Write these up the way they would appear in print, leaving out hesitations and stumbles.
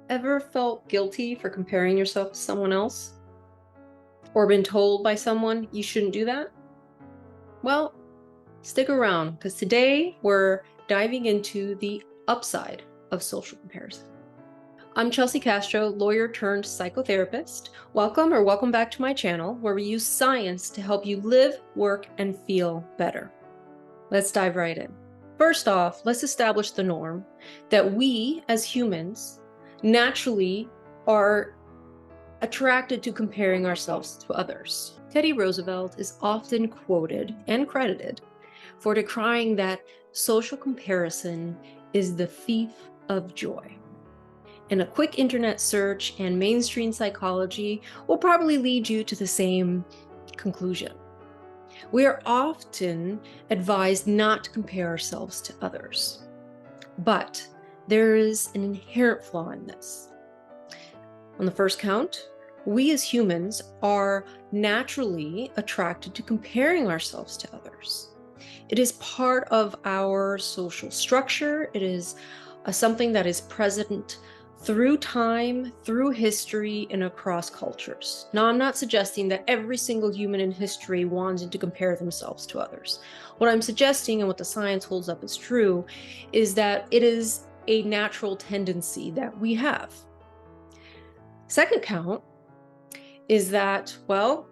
Ever felt guilty for comparing yourself to someone else? Or been told by someone you shouldn't do that? Well, stick around because today we're diving into the upside of social comparison. I'm Chelsy Castro, lawyer turned psychotherapist. Welcome back to my channel where we use science to help you live, work, and feel better. Let's dive right in. First off, let's establish the norm that we as humans naturally are attracted to comparing ourselves to others. Teddy Roosevelt is often quoted and credited for decrying that social comparison is the thief of joy. And a quick internet search and mainstream psychology will probably lead you to the same conclusion. We are often advised not to compare ourselves to others, but there is an inherent flaw in this. On the first count, we as humans are naturally attracted to comparing ourselves to others. It is part of our social structure. It is something that is present through time, through history, and across cultures. Now, I'm not suggesting that every single human in history wanted to compare themselves to others. What I'm suggesting, and what the science holds up as true, is that it is a natural tendency that we have. Second count is that, well,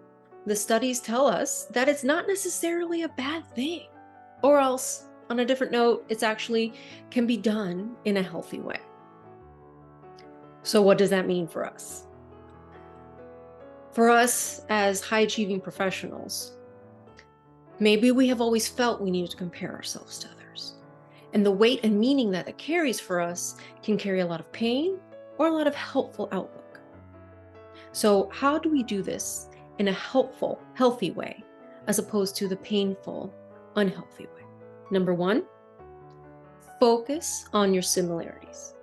the studies tell us that it's not necessarily a bad thing, or else, on a different note, it's actually can be done in a healthy way. So what does that mean for us? For us as high-achieving professionals, maybe we have always felt we needed to compare ourselves to others. And the weight and meaning that it carries for us can carry a lot of pain or a lot of helpful outlook. So how do we do this in a helpful, healthy way, as opposed to the painful, unhealthy way? Number one, focus on your similarities.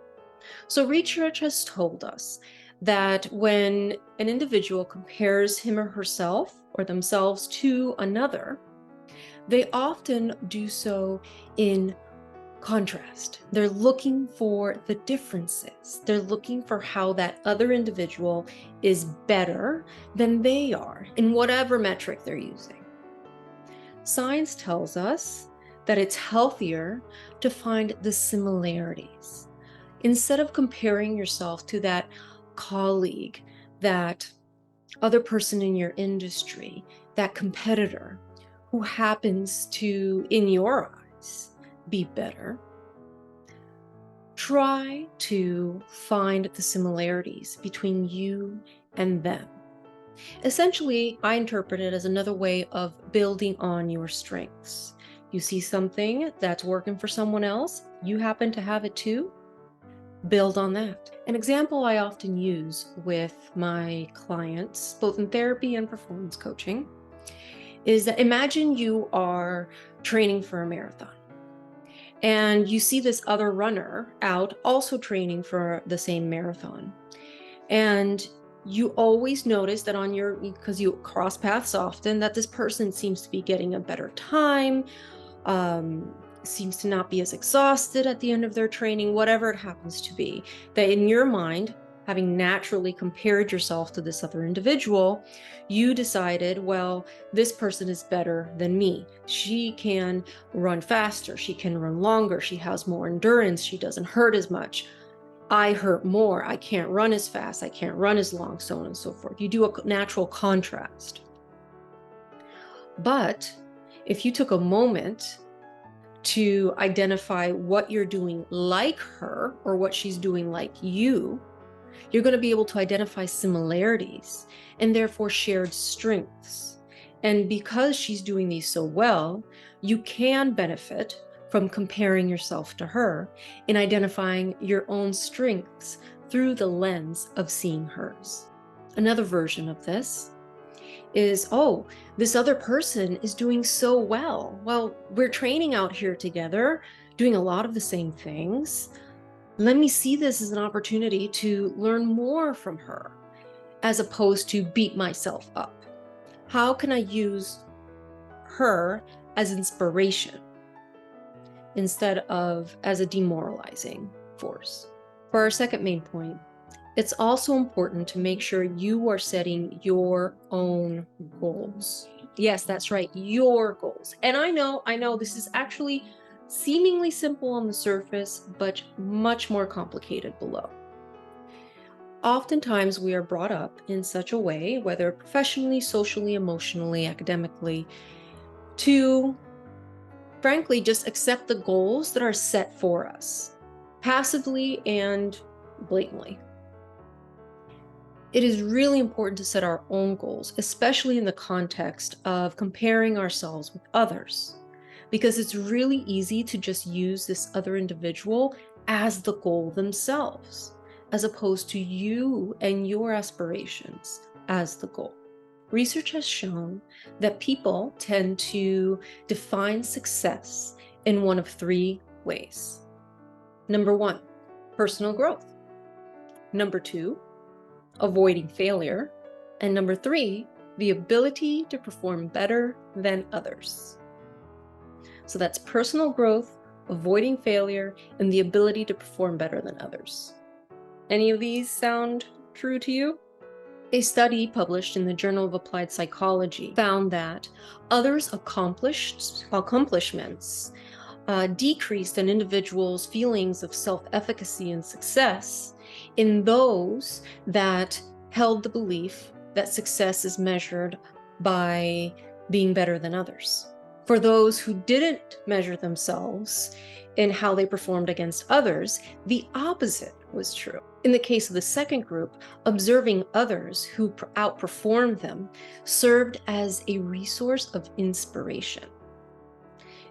So research has told us that when an individual compares him or herself or themselves to another, they often do so in contrast. They're looking for the differences. They're looking for how that other individual is better than they are in whatever metric they're using. Science tells us that it's healthier to find the similarities. Instead of comparing yourself to that colleague, that other person in your industry, that competitor who happens to, in your eyes, be better, try to find the similarities between you and them. Essentially, I interpret it as another way of building on your strengths. You see something that's working for someone else, you happen to have it too, build on that. An example I often use with my clients, both in therapy and performance coaching, is that imagine you are training for a marathon and you see this other runner out also training for the same marathon. And you always notice that because you cross paths often, that this person seems to be getting a better time, seems to not be as exhausted at the end of their training, whatever it happens to be. That in your mind, having naturally compared yourself to this other individual, you decided, well, this person is better than me. She can run faster, she can run longer, she has more endurance, she doesn't hurt as much. I hurt more, I can't run as fast, I can't run as long, so on and so forth. You do a natural contrast. But if you took a moment to identify what you're doing like her or what she's doing like you, you're going to be able to identify similarities and therefore shared strengths. And because she's doing these so well, you can benefit from comparing yourself to her in identifying your own strengths through the lens of seeing hers. Another version of this is, oh, this other person is doing so well. Well, we're training out here together, doing a lot of the same things. Let me see this as an opportunity to learn more from her, as opposed to beat myself up. How can I use her as inspiration instead of as a demoralizing force? For our second main point, It's also important to make sure you are setting your own goals. Yes, that's right, your goals. And I know this is actually seemingly simple on the surface, but much more complicated below. Oftentimes, we are brought up in such a way, whether professionally, socially, emotionally, academically, to frankly just accept the goals that are set for us, passively and blatantly. It is really important to set our own goals, especially in the context of comparing ourselves with others, because it's really easy to just use this other individual as the goal themselves, as opposed to you and your aspirations as the goal. Research has shown that people tend to define success in one of three ways. Number one, personal growth. Number two, avoiding failure. And number three, the ability to perform better than others. So that's personal growth, avoiding failure, and the ability to perform better than others. Any of these sound true to you? A study published in the Journal of Applied Psychology found that others' accomplishments decreased an individual's feelings of self-efficacy and success in those that held the belief that success is measured by being better than others. For those who didn't measure themselves in how they performed against others, the opposite was true. In the case of the second group, observing others who outperformed them served as a resource of inspiration.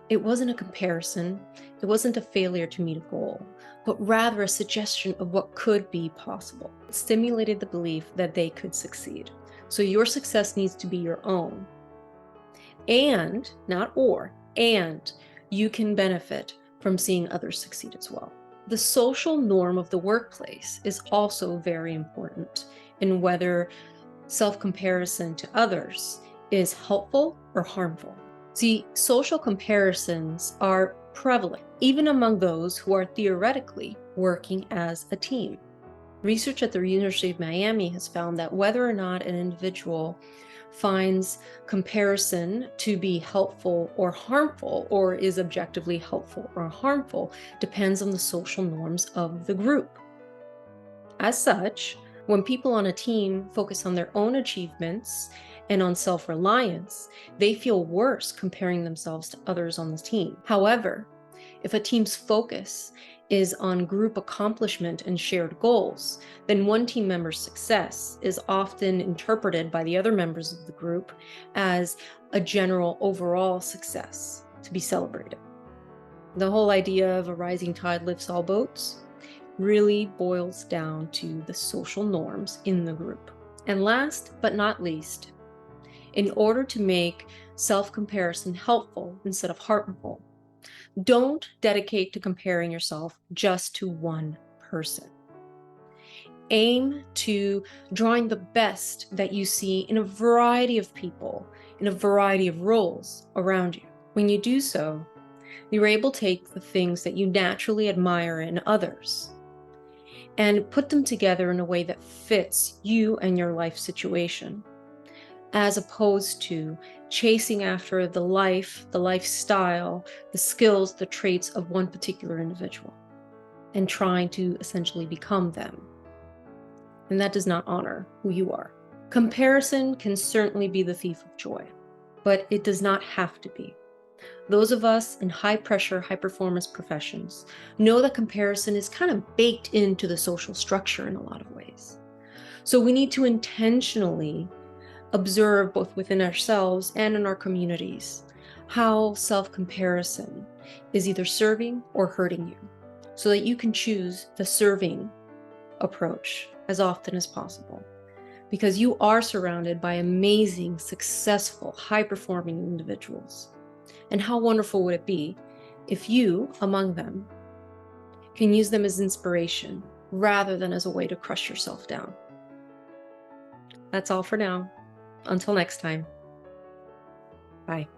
It wasn't a comparison, it wasn't a failure to meet a goal, but rather a suggestion of what could be possible. It stimulated the belief that they could succeed. So your success needs to be your own. And, not or, and you can benefit from seeing others succeed as well. The social norm of the workplace is also very important in whether self-comparison to others is helpful or harmful. See, social comparisons are prevalent, even among those who are theoretically working as a team. Research at the University of Miami has found that whether or not an individual finds comparison to be helpful or harmful, or is objectively helpful or harmful, depends on the social norms of the group. As such, when people on a team focus on their own achievements and on self-reliance, they feel worse comparing themselves to others on the team. However, if a team's focus is on group accomplishment and shared goals, then one team member's success is often interpreted by the other members of the group as a general overall success to be celebrated. The whole idea of a rising tide lifts all boats really boils down to the social norms in the group. And last but not least, in order to make self-comparison helpful instead of harmful, don't dedicate to comparing yourself just to one person. Aim to drawing the best that you see in a variety of people, in a variety of roles around you. When you do so, you're able to take the things that you naturally admire in others and put them together in a way that fits you and your life situation, as opposed to chasing after the life, the lifestyle, the skills, the traits of one particular individual and trying to essentially become them. And that does not honor who you are. Comparison can certainly be the thief of joy, but it does not have to be. Those of us in high-pressure, high-performance professions know that comparison is kind of baked into the social structure in a lot of ways. So we need to intentionally observe both within ourselves and in our communities how self-comparison is either serving or hurting you, so that you can choose the serving approach as often as possible, because you are surrounded by amazing, successful, high-performing individuals. And how wonderful would it be if you, among them, can use them as inspiration rather than as a way to crush yourself down. That's all for now. Until next time. Bye.